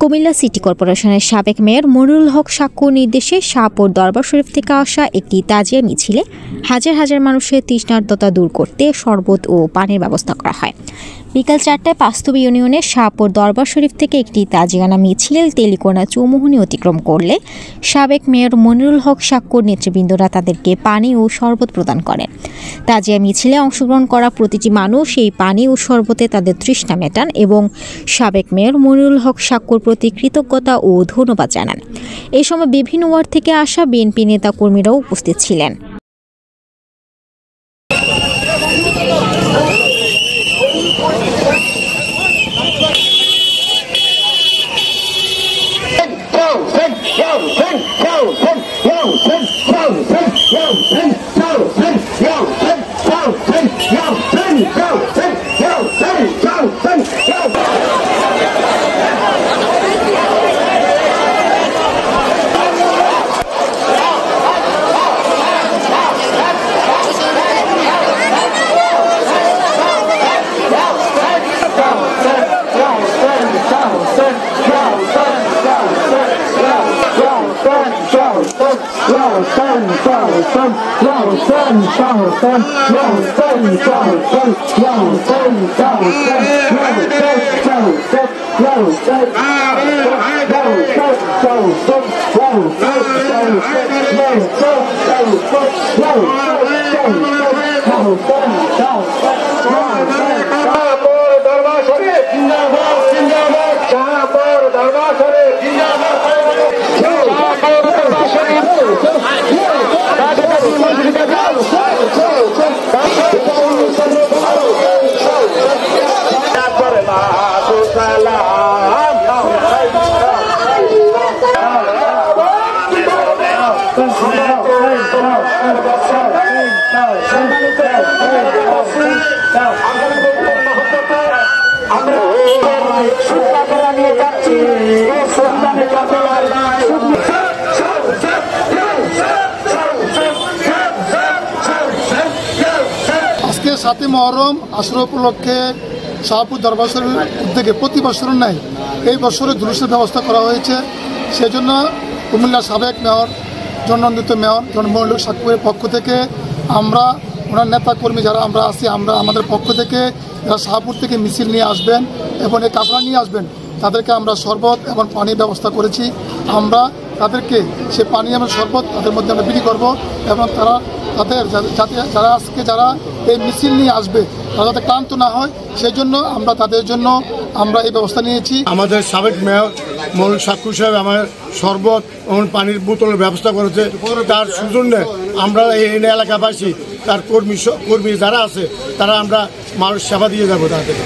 Comilla city কর্পোরেশনের সাবেক mayor Monirul Haque সাক্কুর নির্দেশে শাহপুর দরবার শরীফ থেকে আসা একটি তাজিয়া মিছিলে হাজার হাজার মানুষের তৃষ্ণার্ততা দূর করতে শরবত ও পানির ব্যবস্থা করা হয়। বিকাল 4টায় পাঁচতবি ইউনিয়নের শাহপুর দরবার শরীফ থেকে একটি তাজিয়ানা মিছিল তেলিকোনা চৌমুহনী অতিক্রম করলে সাবেক মেয়র মনিরুল হক সাক্কুর নেতৃবৃন্দরা তাদেরকে পানি ও শরবত প্রদান করেন। তাজিয়া মিছিলে অংশগ্রহণ করা প্রতিটি মানুষ এই পানি ও শরবতে তাদের তৃষ্ণা মেটান এবং সাবেক মেয়র মনিরুল হক সাক্কুর প্রতি কৃতজ্ঞতা ও ধন্যবাদ জানান। এই সময় বিভিন্ন ওয়ার্ড থেকে আসা বিএনপি নেতাকর্মীরাও উপস্থিত ছিলেন। আজকে 7ই মুহররম আসর উপলক্ষে শাহপুর দরবার শরীফ থেকে প্রতি বছর নাই এই বছরে জুলুসের ব্যবস্থা করা হয়েছে। সেজন্য কুমিল্লা সাবেক মেয়র জননন্দিত মেয়র মনিরুল হক সাক্কুরের পক্ষ থেকে আমরা ওনার নেতাকর্মী যারা আমরা আছি আমরা আমাদের পক্ষ থেকে যারা শাহপুর থেকে মিছিল নিয়ে আসবেন এবং এই কাফলা নিয়ে আসবেন তাদেরকে আমরা শরবত এবং পানির ব্যবস্থা করেছি। আমরা তাদেরকে সে পানি এবং শরবত তাদের মধ্যে আমরা বিলি করব এবং তারা তাদের যারা আজকে যারা এই মিছিল নিয়ে আসবে তারা যাতে ক্লান্ত না হয় সেই জন্য আমরা তাদের জন্য আমরা এই ব্যবস্থা নিয়েছি। আমাদের সাবেক মেয়র মনিরুল সাক্কুর সাহেব আমাদের শরবত এবং পানির বোতলের ব্যবস্থা করেছে। তার সৌজন্যে আমরা এই এলাকাবাসী তার কর্মী যারা আছে তারা আমরা মানুষ সেবা দিয়ে যাবো তাদের।